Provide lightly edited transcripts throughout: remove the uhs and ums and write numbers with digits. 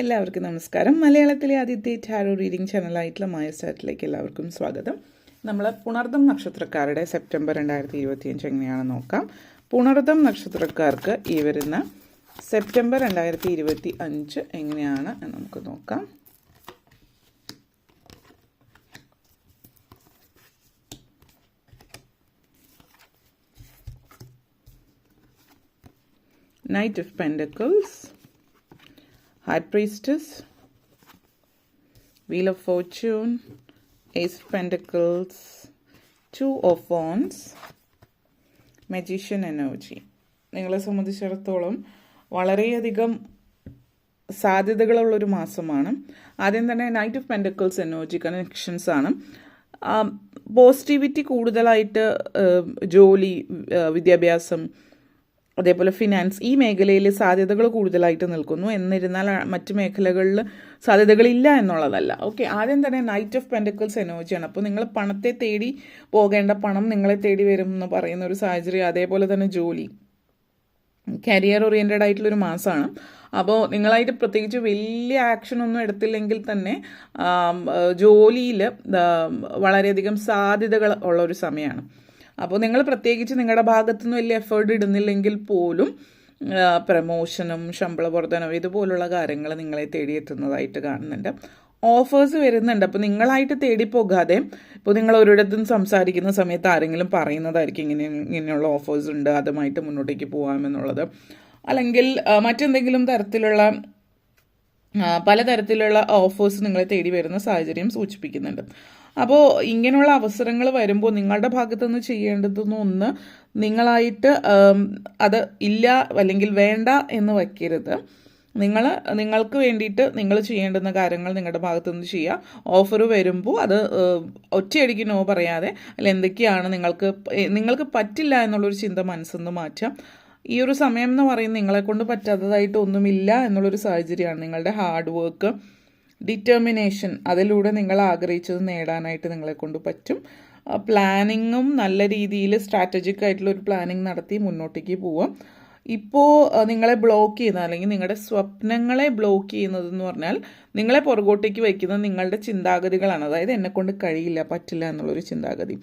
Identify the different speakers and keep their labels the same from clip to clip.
Speaker 1: എല്ലാവർക്കും നമസ്കാരം. മലയാളത്തിലെ ആദ്യത്തെ ടാരോ റീഡിംഗ് ചാനലായിട്ടുള്ള മായ സ്റ്റാറ്റിലേക്ക് എല്ലാവർക്കും സ്വാഗതം. നമ്മൾ പുണർദം നക്ഷത്രക്കാരുടെ സെപ്റ്റംബർ 2025 എങ്ങനെയാണെന്ന് നോക്കാം. പുണർദം നക്ഷത്രക്കാർക്ക് ഈ വരുന്ന സെപ്റ്റംബർ 2025 എങ്ങനെയാണ് എന്ന് നമുക്ക് നോക്കാം. Knight of Pentacles, High Priestess, Wheel of Fortune, Ace of Pentacles, Two of Wands, Magician Energy. നിങ്ങളെ സംബന്ധിച്ചിടത്തോളം വളരെയധികം സാധ്യതകളുള്ളൊരു മാസമാണ്. ആദ്യം തന്നെ knight of pentacles energy connections ആണ്. പോസിറ്റിവിറ്റി കൂടുതലായിട്ട് ജോലി, വിദ്യാഭ്യാസം, അതേപോലെ ഫിനാൻസ്, ഈ മേഖലയിൽ സാധ്യതകൾ കൂടുതലായിട്ട് നിൽക്കുന്നു. എന്നിരുന്നാൽ മറ്റു മേഖലകളിൽ സാധ്യതകളില്ല എന്നുള്ളതല്ല. ഓക്കെ, ആദ്യം തന്നെ നൈറ്റ് ഓഫ് പെൻറ്റക്കിൾസ് എനർജിയാണ്. അപ്പോൾ നിങ്ങൾ പണത്തെ തേടി പോകേണ്ട പണം നിങ്ങളെ തേടി വരും എന്ന് പറയുന്ന ഒരു സാഹചര്യം. അതേപോലെ തന്നെ ജോലി, കരിയർ ഓറിയൻറ്റഡ് ആയിട്ടുള്ളൊരു മാസമാണ്. അപ്പോൾ നിങ്ങളായിട്ട് പ്രത്യേകിച്ച് വലിയ ആക്ഷൻ ഒന്നും എടുത്തില്ലെങ്കിൽ തന്നെ ജോലിയിൽ വളരെയധികം സാധ്യതകൾ ഉള്ള ഒരു സമയമാണ്. അപ്പോൾ നിങ്ങൾ പ്രത്യേകിച്ച് നിങ്ങളുടെ ഭാഗത്തുനിന്ന് വലിയ എഫേർട്ട് ഇടുന്നില്ലെങ്കിൽ പോലും പ്രമോഷനും ശമ്പള വർധനവും ഇതുപോലുള്ള കാര്യങ്ങൾ നിങ്ങളെ തേടിയെത്തുന്നതായിട്ട് കാണുന്നുണ്ട്. ഓഫേഴ്സ് വരുന്നുണ്ട്. അപ്പോൾ നിങ്ങളായിട്ട് തേടിപ്പോകാതെ, ഇപ്പോൾ നിങ്ങൾ ഒരിടത്തും സംസാരിക്കുന്ന സമയത്ത് ആരെങ്കിലും പറയുന്നതായിരിക്കും ഇങ്ങനെയുള്ള ഓഫേഴ്സ് ഉണ്ട്, അതുമായിട്ട് മുന്നോട്ടേക്ക് പോകാമെന്നുള്ളത്. അല്ലെങ്കിൽ മറ്റെന്തെങ്കിലും തരത്തിലുള്ള പലതരത്തിലുള്ള ഓഫേഴ്സ് നിങ്ങളെ തേടി വരുന്ന സാഹചര്യം സൂചിപ്പിക്കുന്നുണ്ട്. അപ്പോൾ ഇങ്ങനെയുള്ള അവസരങ്ങൾ വരുമ്പോൾ നിങ്ങളുടെ ഭാഗത്തുനിന്ന് ചെയ്യേണ്ടതെന്ന് നിങ്ങളായിട്ട് അത് ഇല്ല അല്ലെങ്കിൽ വേണ്ട എന്ന് വയ്ക്കരുത്. നിങ്ങൾക്ക് വേണ്ടിയിട്ട് നിങ്ങൾ ചെയ്യേണ്ടുന്ന കാര്യങ്ങൾ നിങ്ങളുടെ ഭാഗത്തുനിന്ന് ചെയ്യുക. ഓഫർ വരുമ്പോൾ അത് ഒറ്റയടിക്ക് നോ പറയാതെ, അല്ല എന്തൊക്കെയാണ് നിങ്ങൾക്ക് പറ്റില്ല എന്നുള്ളൊരു ചിന്ത മനസ്സിൽ മാറ്റാം. ഈ ഒരു സമയം എന്ന് പറയുന്നത് നിങ്ങളെ കൊണ്ട് പറ്റാത്തതായിട്ട് ഒന്നുമില്ല എന്നുള്ളൊരു സാഹചര്യമാണ്. നിങ്ങളുടെ ഹാർഡ് വർക്ക്, ഡിറ്റർമിനേഷൻ, അതിലൂടെ നിങ്ങൾ ആഗ്രഹിച്ചത് നേടാനായിട്ട് നിങ്ങളെ കൊണ്ട് പറ്റും. പ്ലാനിങ്ങും നല്ല രീതിയിൽ സ്ട്രാറ്റജിക് ആയിട്ടുള്ളൊരു പ്ലാനിങ് നടത്തി മുന്നോട്ടേക്ക് പോവാം. ഇപ്പോൾ നിങ്ങളെ ബ്ലോക്ക് ചെയ്യുന്ന, അല്ലെങ്കിൽ നിങ്ങളുടെ സ്വപ്നങ്ങളെ ബ്ലോക്ക് ചെയ്യുന്നതെന്ന് പറഞ്ഞാൽ നിങ്ങളെ പുറകോട്ടേക്ക് വയ്ക്കുന്നത് നിങ്ങളുടെ ചിന്താഗതികളാണ്. അതായത് എന്നെക്കൊണ്ട് കഴിയില്ല, പറ്റില്ല എന്നുള്ളൊരു ചിന്താഗതി.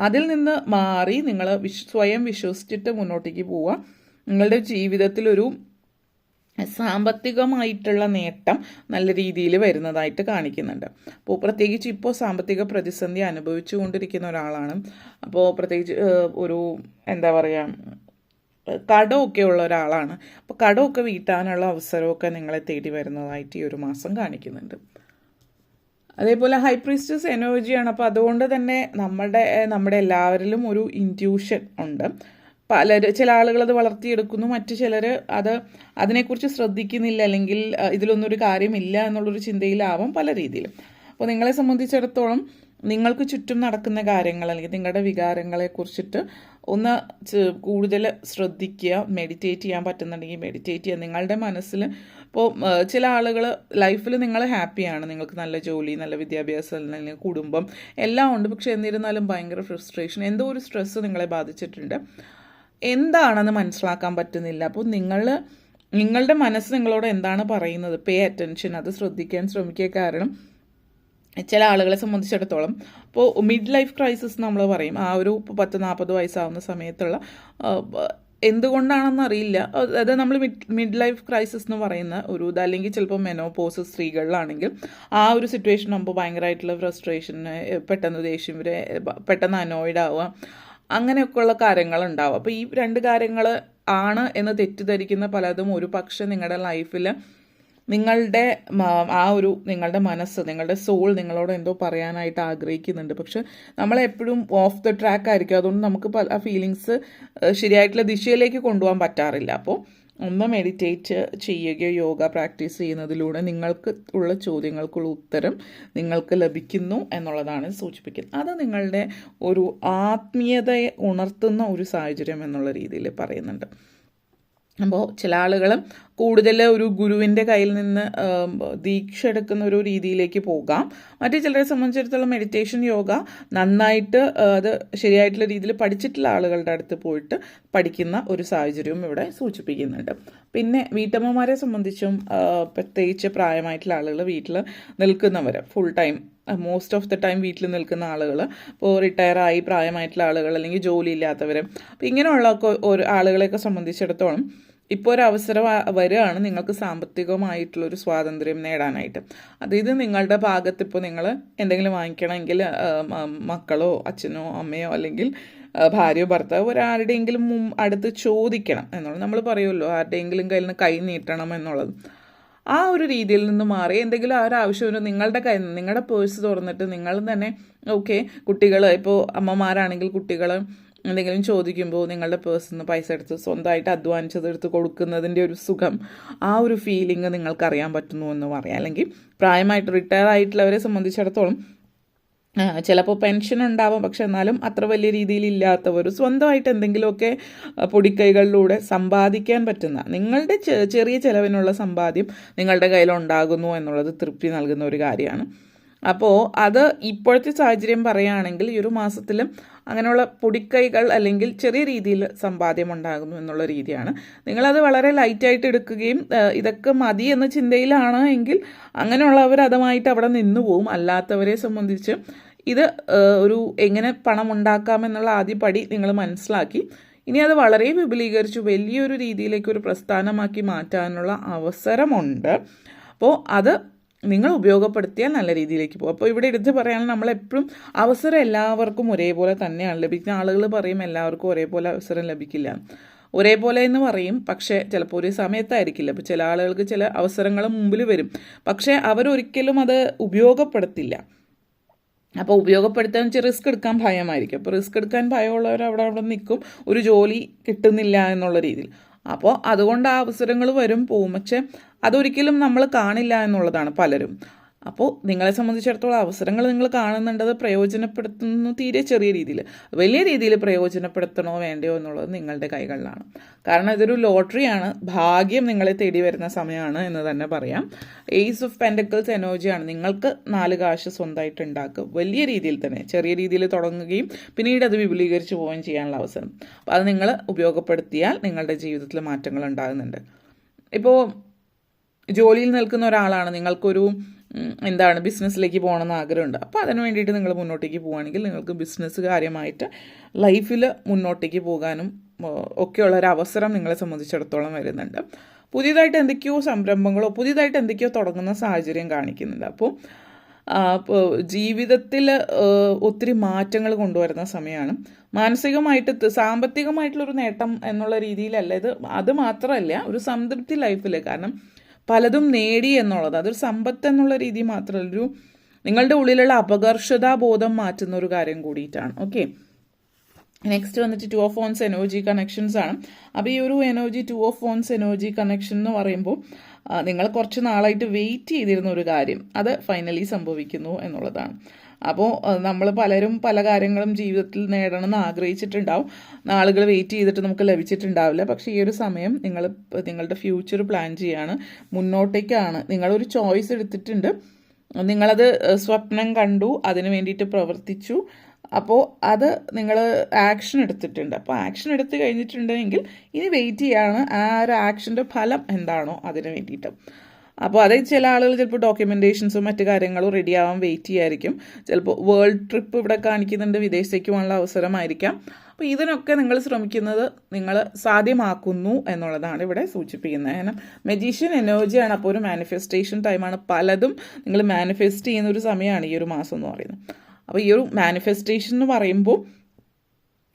Speaker 1: അതിൽ നിന്ന് മാറി നിങ്ങൾ സ്വയം വിശ്വസിച്ചിട്ട് മുന്നോട്ടേക്ക് പോവുക. നിങ്ങളുടെ ജീവിതത്തിലൊരു സാമ്പത്തികമായിട്ടുള്ള നേട്ടം നല്ല രീതിയിൽ വരുന്നതായിട്ട് കാണിക്കുന്നുണ്ട്. അപ്പോൾ പ്രത്യേകിച്ച് ഇപ്പോൾ സാമ്പത്തിക പ്രതിസന്ധി അനുഭവിച്ചു കൊണ്ടിരിക്കുന്ന ഒരാളാണ്. അപ്പോൾ പ്രത്യേകിച്ച് ഒരു എന്താ പറയുക, കടമൊക്കെ ഉള്ള ഒരാളാണ്. അപ്പോൾ കടമൊക്കെ വീട്ടാനുള്ള അവസരമൊക്കെ നിങ്ങളെ തേടി വരുന്നതായിട്ട് ഈ ഒരു മാസം കാണിക്കുന്നുണ്ട്. അതേപോലെ ഹൈ പ്രീസ്റ്റസ് എനർജിയാണ്. അപ്പോൾ അതുകൊണ്ട് തന്നെ നമ്മുടെ എല്ലാവരിലും ഒരു ഇൻറ്റ്യൂഷൻ ഉണ്ട്. ചില ആളുകൾ അത് വളർത്തിയെടുക്കുന്നു, മറ്റു ചിലർ അതിനെക്കുറിച്ച് ശ്രദ്ധിക്കുന്നില്ല, അല്ലെങ്കിൽ ഇതിലൊന്നും ഒരു കാര്യമില്ല എന്നുള്ളൊരു ചിന്തയിലാവാം പല രീതിയിലും. അപ്പോൾ നിങ്ങളെ സംബന്ധിച്ചിടത്തോളം നിങ്ങൾക്ക് ചുറ്റും നടക്കുന്ന കാര്യങ്ങൾ, അല്ലെങ്കിൽ നിങ്ങളുടെ വികാരങ്ങളെ കുറിച്ചിട്ട് ഒന്ന് കൂടുതൽ ശ്രദ്ധിക്കുക. മെഡിറ്റേറ്റ് ചെയ്യാൻ പറ്റുന്നുണ്ടെങ്കിൽ മെഡിറ്റേറ്റ് ചെയ്യുക. നിങ്ങളുടെ മനസ്സിൽ ഇപ്പോൾ ചില ആളുകൾ ലൈഫിൽ നിങ്ങൾ ഹാപ്പിയാണ്, നിങ്ങൾക്ക് നല്ല ജോലി, നല്ല വിദ്യാഭ്യാസം, അല്ലെങ്കിൽ കുടുംബം എല്ലാം ഉണ്ട്. പക്ഷെ എന്നിരുന്നാലും ഭയങ്കര ഫ്രസ്ട്രേഷൻ, എന്തോ ഒരു സ്ട്രെസ്സ് നിങ്ങളെ ബാധിച്ചിട്ടുണ്ട്. എന്താണെന്ന് മനസ്സിലാക്കാൻ പറ്റുന്നില്ല. അപ്പോൾ നിങ്ങളുടെ മനസ്സ് നിങ്ങളോട് എന്താണ് പറയുന്നത്, പേ അറ്റൻഷൻ, അത് ശ്രദ്ധിക്കാൻ ശ്രമിക്കുക. കാരണം ചില ആളുകളെ സംബന്ധിച്ചിടത്തോളം ഇപ്പോൾ മിഡ് ലൈഫ് ക്രൈസിസ് നമ്മൾ പറയും, ആ ഒരു 10-40 വയസ്സാവുന്ന സമയത്തുള്ള, എന്തുകൊണ്ടാണെന്ന് അറിയില്ല, അത് നമ്മൾ മിഡ് ലൈഫ് ക്രൈസിസ് എന്ന് പറയുന്ന ഒരു അല്ലെങ്കിൽ ചിലപ്പോൾ മെനോപോസ് സ്ത്രീകളിലാണെങ്കിൽ ആ ഒരു സിറ്റുവേഷൻ ആകുമ്പോൾ ഭയങ്കരമായിട്ടുള്ള ഫ്രസ്ട്രേഷൻ, പെട്ടെന്ന് ദേഷ്യം, പെട്ടെന്ന് അനോയിഡ് ആവുക, അങ്ങനെയൊക്കെയുള്ള കാര്യങ്ങളുണ്ടാവും. അപ്പോൾ ഈ രണ്ട് കാര്യങ്ങൾ ആണ് എന്ന് തെറ്റിദ്ധരിക്കുന്ന പലതും ഒരു പക്ഷെ നിങ്ങളുടെ ലൈഫിൽ നിങ്ങളുടെ മനസ്സ്, നിങ്ങളുടെ സോൾ നിങ്ങളോട് എന്തോ പറയാനായിട്ട് ആഗ്രഹിക്കുന്നുണ്ട്. പക്ഷെ നമ്മളെപ്പോഴും ഓഫ് ദ ട്രാക്ക് ആയിരിക്കും. അതുകൊണ്ട് നമുക്ക് ആ ഫീലിങ്സ് ശരിയായിട്ടുള്ള ദിശയിലേക്ക് കൊണ്ടുപോകാൻ പറ്റാറില്ല. അപ്പോൾ ഒന്ന് മെഡിറ്റേറ്റ് ചെയ്യുകയോ യോഗ പ്രാക്ടീസ് ചെയ്യുന്നതിലൂടെ നിങ്ങൾക്ക് ഉള്ള ചോദ്യങ്ങൾക്കുള്ള ഉത്തരം നിങ്ങൾക്ക് ലഭിക്കുന്നു എന്നുള്ളതാണ് സൂചിപ്പിക്കുന്നത്. അത് നിങ്ങളുടെ ഒരു ആത്മീയതയെ ഉണർത്തുന്ന ഒരു സാഹചര്യം എന്നുള്ള രീതിയിൽ പറയുന്നുണ്ട്. അപ്പോൾ ചില ആളുകൾ കൂടുതൽ ഒരു ഗുരുവിൻ്റെ കയ്യിൽ നിന്ന് ദീക്ഷ എടുക്കുന്ന ഒരു രീതിയിലേക്ക് പോകാം. മറ്റു ചിലരെ സംബന്ധിച്ചിടത്തോളം മെഡിറ്റേഷൻ, യോഗ നന്നായിട്ട് അത് ശരിയായിട്ടുള്ള രീതിയിൽ പഠിച്ചിട്ടുള്ള ആളുകളുടെ അടുത്ത് പോയിട്ട് പഠിക്കുന്ന ഒരു സാഹചര്യവും ഇവിടെ സൂചിപ്പിക്കുന്നുണ്ട്. പിന്നെ വീട്ടമ്മമാരെ സംബന്ധിച്ചും പ്രത്യേകിച്ച് പ്രായമായിട്ടുള്ള ആളുകൾ, വീട്ടിൽ നിൽക്കുന്നവർ, full time most of the time വീട്ടിൽ നിൽക്കുന്ന ആളുകൾ, ഇപ്പോൾ റിട്ടയറായി പ്രായമായിട്ടുള്ള ആളുകൾ, അല്ലെങ്കിൽ ജോലി ഇല്ലാത്തവർ, അപ്പോൾ ഇങ്ങനെയുള്ള ആളുകളെയൊക്കെ സംബന്ധിച്ചിടത്തോളം ഇപ്പോൾ ഒരു അവസരം വരികയാണ് നിങ്ങൾക്ക് സാമ്പത്തികമായിട്ടുള്ളൊരു സ്വാതന്ത്ര്യം നേടാനായിട്ട്. അതായത് നിങ്ങളുടെ ഭാഗത്ത് ഇപ്പോൾ നിങ്ങൾ എന്തെങ്കിലും വാങ്ങിക്കണമെങ്കിൽ മക്കളോ അച്ഛനോ അമ്മയോ അല്ലെങ്കിൽ ഭാര്യയോ ഭർത്താവോ ഒരാരുടെയെങ്കിലും അടുത്ത് ചോദിക്കണം എന്നുള്ളത്. നമ്മൾ പറയുമല്ലോ, ആരുടെയെങ്കിലും കയ്യിൽ നിന്ന് കൈ നീട്ടണം എന്നുള്ളത്. ആ ഒരു രീതിയിൽ നിന്ന് മാറി എന്തെങ്കിലും ആ ഒരു ആവശ്യം നിങ്ങളുടെ കയ്യിൽ നിന്ന്, നിങ്ങളുടെ പേഴ്സ് തുറന്നിട്ട് നിങ്ങൾ തന്നെ, ഓക്കെ, കുട്ടികൾ ഇപ്പോൾ അമ്മമാരാണെങ്കിൽ കുട്ടികൾ എന്തെങ്കിലും ചോദിക്കുമ്പോൾ നിങ്ങളുടെ പേഴ്സിൽ നിന്ന് പൈസ എടുത്ത് സ്വന്തമായിട്ട് അധ്വാനിച്ചതെടുത്ത് കൊടുക്കുന്നതിൻ്റെ ഒരു സുഖം, ആ ഒരു ഫീലിംഗ് നിങ്ങൾക്കറിയാൻ പറ്റുന്നു എന്ന് പറയാം. അല്ലെങ്കിൽ പ്രായമായിട്ട് റിട്ടയർ ആയിട്ടുള്ളവരെ സംബന്ധിച്ചിടത്തോളം ചിലപ്പോൾ പെൻഷൻ ഉണ്ടാവാം, പക്ഷെ എന്നാലും അത്ര വലിയ രീതിയിൽ ഇല്ലാത്തവർ സ്വന്തമായിട്ട് എന്തെങ്കിലുമൊക്കെ പൊടിക്കൈകളിലൂടെ സമ്പാദിക്കാൻ പറ്റുന്ന, നിങ്ങളുടെ ചെറിയ ചിലവിനുള്ള സമ്പാദ്യം നിങ്ങളുടെ കയ്യിലുണ്ടാകുന്നു എന്നുള്ളത് തൃപ്തി നൽകുന്ന ഒരു കാര്യമാണ്. അപ്പോൾ അത് ഇപ്പോഴത്തെ സാഹചര്യം പറയുകയാണെങ്കിൽ ഈ ഒരു മാസത്തിലും അങ്ങനെയുള്ള പൊടിക്കൈകൾ അല്ലെങ്കിൽ ചെറിയ രീതിയിൽ സമ്പാദ്യം ഉണ്ടാകുന്നു എന്നുള്ള രീതിയാണ്. നിങ്ങളത് വളരെ ലൈറ്റായിട്ട് എടുക്കുകയും ഇതൊക്കെ മതി എന്ന ചിന്തയിലാണ് എങ്കിൽ അങ്ങനെയുള്ളവർ അതുമായിട്ട് അവിടെ നിന്നു പോവും. അല്ലാത്തവരെ സംബന്ധിച്ച് ഇത് ഒരു എങ്ങനെ പണം ഉണ്ടാക്കാമെന്നുള്ള ആദ്യ പടി നിങ്ങൾ മനസ്സിലാക്കി ഇനി അത് വളരെ വിപുലീകരിച്ചു വലിയൊരു രീതിയിലേക്ക് ഒരു പ്രസ്ഥാനമാക്കി മാറ്റാനുള്ള അവസരമുണ്ട്. അപ്പോൾ അത് നിങ്ങൾ ഉപയോഗപ്പെടുത്തിയാൽ നല്ല രീതിയിലേക്ക് പോകും. അപ്പോൾ ഇവിടെ എടുത്ത് പറയുകയാണെങ്കിൽ നമ്മളെപ്പോഴും അവസരം എല്ലാവർക്കും ഒരേപോലെ തന്നെയാണ് ലഭിക്കുന്ന. ആളുകൾ പറയും എല്ലാവർക്കും ഒരേപോലെ അവസരം ലഭിക്കില്ല. ഒരേപോലെ എന്ന് പറയും, പക്ഷേ ചിലപ്പോൾ ഒരു സമയത്തായിരിക്കില്ല. അപ്പോൾ ചില ആളുകൾക്ക് ചില അവസരങ്ങൾ മുമ്പിൽ വരും, പക്ഷേ അവരൊരിക്കലും അത് ഉപയോഗപ്പെടുത്തില്ല. അപ്പോൾ ഉപയോഗപ്പെടുത്താൻ വെച്ചാൽ റിസ്ക് എടുക്കാൻ ഭയമായിരിക്കും. അപ്പോൾ റിസ്ക് എടുക്കാൻ ഭയമുള്ളവർ അവിടെ നിൽക്കും, ഒരു ജോലി കിട്ടുന്നില്ല എന്നുള്ള രീതിയിൽ. അപ്പോൾ അതുകൊണ്ട് ആ അവസരങ്ങൾ വരും പോവും, പക്ഷെ അതൊരിക്കലും നമ്മൾ കാണില്ല എന്നുള്ളതാണ് പലരും. അപ്പോൾ നിങ്ങളെ സംബന്ധിച്ചിടത്തോളം അവസരങ്ങൾ നിങ്ങൾ കാണുന്നുണ്ടത് പ്രയോജനപ്പെടുത്തുന്നു തീരെ ചെറിയ രീതിയിൽ. വലിയ രീതിയിൽ പ്രയോജനപ്പെടുത്തണോ വേണ്ടയോ എന്നുള്ളത് നിങ്ങളുടെ കൈകളിലാണ്. കാരണം ഇതൊരു ലോട്ടറിയാണ്, ഭാഗ്യം നിങ്ങളെ തേടി വരുന്ന സമയമാണ് എന്ന് തന്നെ പറയാം. ഏസ് ഓഫ് പെൻഡക്കിൾസ് എനർജിയാണ്. നിങ്ങൾക്ക് 4 കാശ് സ്വന്തമായിട്ട് ഉണ്ടാക്കുക, വലിയ രീതിയിൽ തന്നെ, ചെറിയ രീതിയിൽ തുടങ്ങുകയും പിന്നീട് അത് വിപുലീകരിച്ച് പോവുകയും ചെയ്യാനുള്ള അവസരം. അപ്പോൾ അത് നിങ്ങൾ ഉപയോഗപ്പെടുത്തിയാൽ നിങ്ങളുടെ ജീവിതത്തിൽ മാറ്റങ്ങൾ ഉണ്ടാകുന്നുണ്ട്. ഇപ്പോൾ ജോലിയിൽ നിൽക്കുന്ന ഒരാളാണ്, നിങ്ങൾക്കൊരു ബിസിനസ്സിലേക്ക് പോകണമെന്ന് ആഗ്രഹമുണ്ട്. അപ്പോൾ അതിന് വേണ്ടിയിട്ട് നിങ്ങൾ മുന്നോട്ടേക്ക് പോവുകയാണെങ്കിൽ നിങ്ങൾക്ക് ബിസിനസ് കാര്യമായിട്ട് ലൈഫിൽ മുന്നോട്ടേക്ക് പോകാനും ഒക്കെയുള്ള ഒരു അവസരം നിങ്ങളെ സംബന്ധിച്ചിടത്തോളം വരുന്നുണ്ട്. പുതിയതായിട്ട് എന്തൊക്കെയോ സംരംഭങ്ങളോ പുതിയതായിട്ട് എന്തൊക്കെയോ തുടങ്ങുന്ന സാഹചര്യം കാണിക്കുന്നുണ്ട്. അപ്പോൾ ജീവിതത്തിൽ ഒത്തിരി മാറ്റങ്ങൾ കൊണ്ടുവരുന്ന സമയമാണ്. മാനസികമായിട്ട് സാമ്പത്തികമായിട്ടുള്ളൊരു നേട്ടം എന്നുള്ള രീതിയിലല്ല ഇത്, അത് മാത്രമല്ല ഒരു സംതൃപ്തി ലൈഫിൽ. കാരണം പലതും നേടി എന്നുള്ളത് അതൊരു സമ്പത്ത് എന്നുള്ള രീതി മാത്രമല്ല, ഒരു നിങ്ങളുടെ ഉള്ളിലുള്ള അപകർഷതാബോധം മാറ്റുന്ന ഒരു കാര്യം കൂടിയിട്ടാണ്. ഓക്കെ, നെക്സ്റ്റ് വന്നിട്ട് 2 ഓഫ് വൺസ് എനർജി കണക്ഷൻസ് ആണ്. അപ്പോൾ ഈ ഒരു energy 2 of one's energy connection എന്ന് പറയുമ്പോൾ നിങ്ങൾ കുറച്ച് നാളായിട്ട് വെയിറ്റ് ചെയ്തിരുന്ന ഒരു കാര്യം അത് ഫൈനലി സംഭവിക്കുന്നു എന്നുള്ളതാണ്. അപ്പോൾ നമ്മൾ പലരും പല കാര്യങ്ങളും ജീവിതത്തിൽ നേടണമെന്ന് ആഗ്രഹിച്ചിട്ടുണ്ടാവും, നാളുകൾ വെയിറ്റ് ചെയ്തിട്ട് നമുക്ക് ലഭിച്ചിട്ടുണ്ടാവില്ല. പക്ഷേ ഈ ഒരു സമയം നിങ്ങളുടെ ഫ്യൂച്ചർ പ്ലാൻ ചെയ്യാണ്, മുന്നോട്ടേക്കാണ്. നിങ്ങളൊരു ചോയ്സ് എടുത്തിട്ടുണ്ട്, നിങ്ങളത് സ്വപ്നം കണ്ടു, അതിന് വേണ്ടിയിട്ട് പ്രവർത്തിച്ചു, അപ്പോൾ അത് നിങ്ങൾ ആക്ഷൻ എടുത്തിട്ടുണ്ട്. അപ്പോൾ ആക്ഷൻ എടുത്ത് കഴിഞ്ഞിട്ടുണ്ടെങ്കിൽ ഇനി വെയിറ്റ് ചെയ്യാണ് ആ ഒരു ആക്ഷൻ്റെ ഫലം എന്താണോ അതിന് വേണ്ടിയിട്ട്. അപ്പോൾ അത് ചില ആളുകൾ ചിലപ്പോൾ ഡോക്യുമെൻറ്റേഷൻസും മറ്റു കാര്യങ്ങളും റെഡി ആവാൻ വെയിറ്റ് ചെയ്യായിരിക്കും. ചിലപ്പോൾ വേൾഡ് ട്രിപ്പ് ഇവിടെ കാണിക്കുന്നുണ്ട്, വിദേശത്തേക്ക് പോകാനുള്ള അവസരമായിരിക്കാം. അപ്പോൾ ഇതിനൊക്കെ നിങ്ങൾ ശ്രമിക്കുന്നത് നിങ്ങൾ സാധ്യമാക്കുന്നു എന്നുള്ളതാണ് ഇവിടെ സൂചിപ്പിക്കുന്നത്. കാരണം മെജീഷ്യൻ എനർജിയാണ്, അപ്പോൾ ഒരു മാനിഫെസ്റ്റേഷൻ ടൈമാണ്. പലതും നിങ്ങൾ മാനിഫെസ്റ്റ് ചെയ്യുന്ന ഒരു സമയമാണ് ഈ ഒരു മാസം എന്ന് പറയുന്നത്. അപ്പോൾ ഈ ഒരു മാനിഫെസ്റ്റേഷൻ എന്ന് പറയുമ്പോൾ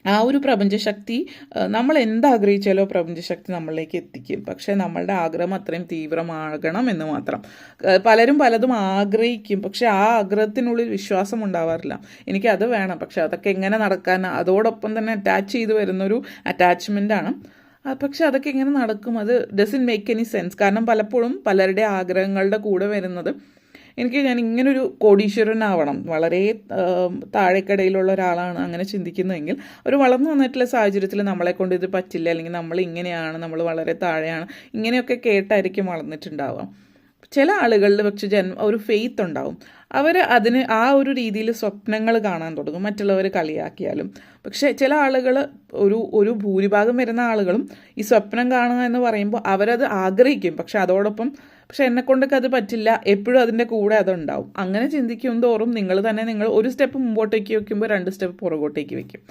Speaker 1: ആ ഒരു പ്രപഞ്ചശക്തി നമ്മൾ എന്താഗ്രഹിച്ചാലോ പ്രപഞ്ചശക്തി നമ്മളിലേക്ക് എത്തിക്കും. പക്ഷേ നമ്മളുടെ ആഗ്രഹം അത്രയും തീവ്രമാകണം എന്ന് മാത്രം. പലരും പലതും ആഗ്രഹിക്കും, പക്ഷെ ആ ആഗ്രഹത്തിനുള്ളിൽ വിശ്വാസം ഉണ്ടാവാറില്ല. എനിക്കത് വേണം, പക്ഷെ അതൊക്കെ എങ്ങനെ നടക്കാൻ, അതോടൊപ്പം തന്നെ അറ്റാച്ച് ചെയ്ത് വരുന്നൊരു അറ്റാച്ച്മെൻ്റാണ്. പക്ഷെ അതൊക്കെ എങ്ങനെ നടക്കും, അത് ഡസൻറ്റ് മേക്ക് എനി സെൻസ്. കാരണം പലപ്പോഴും പലരുടെ ആഗ്രഹങ്ങളുടെ കൂടെ വരുന്നത് ഞാൻ ഇങ്ങനൊരു കോടീശ്വരനാവണം, വളരെ താഴേക്കടയിലുള്ള ഒരാളാണ് അങ്ങനെ ചിന്തിക്കുന്നതെങ്കിൽ ഒരു വളർന്നു വന്നിട്ടുള്ള സാഹചര്യത്തിൽ നമ്മളെ കൊണ്ട് ഇത് പറ്റില്ല, അല്ലെങ്കിൽ നമ്മൾ ഇങ്ങനെയാണ്, നമ്മൾ വളരെ താഴെയാണ്, ഇങ്ങനെയൊക്കെ കേട്ടായിരിക്കും വളർന്നിട്ടുണ്ടാവുക. ചില ആളുകളിൽ പക്ഷെ ഒരു ഫെയ്ത്ത് ഉണ്ടാവും. അവർ അതിന് ആ ഒരു രീതിയിൽ സ്വപ്നങ്ങൾ കാണാൻ തുടങ്ങും, മറ്റുള്ളവർ കളിയാക്കിയാലും. പക്ഷേ ചില ആളുകൾ, ഒരു ഭൂരിഭാഗം വരുന്ന ആളുകളും ഈ സ്വപ്നം കാണുക എന്ന് പറയുമ്പോൾ അവരത് ആഗ്രഹിക്കും, പക്ഷെ എന്നെക്കൊണ്ടൊക്കെ അത് പറ്റില്ല, എപ്പോഴും അതിൻ്റെ കൂടെ അതുണ്ടാവും. അങ്ങനെ ചിന്തിക്കും തോറും നിങ്ങൾ ഒരു സ്റ്റെപ്പ് മുമ്പോട്ടേക്ക് വയ്ക്കുമ്പോൾ 2 സ്റ്റെപ്പ് പുറകോട്ടേക്ക് വയ്ക്കും.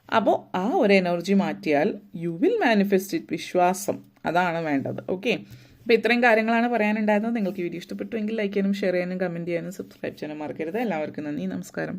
Speaker 1: അപ്പോൾ ആ ഒരു എനർജി മാറ്റിയാൽ യു വിൽ മാനിഫെസ്റ്റ് ഇറ്റ്. വിശ്വാസം, അതാണ് വേണ്ടത്. ഓക്കെ, അപ്പോൾ ഇത്രയും കാര്യങ്ങളാണ് പറയാനുണ്ടായിരുന്നത്. നിങ്ങൾക്ക് വീഡിയോ ഇഷ്ടപ്പെട്ടുവെങ്കിൽ ലൈക്ക് ചെയ്യാനും ഷെയർ ചെയ്യാനും കമൻറ്റ് ചെയ്യാനും സബ്സ്ക്രൈബ് ചെയ്യാനും മറക്കരുത്. എല്ലാവർക്കും നന്ദി, നമസ്കാരം.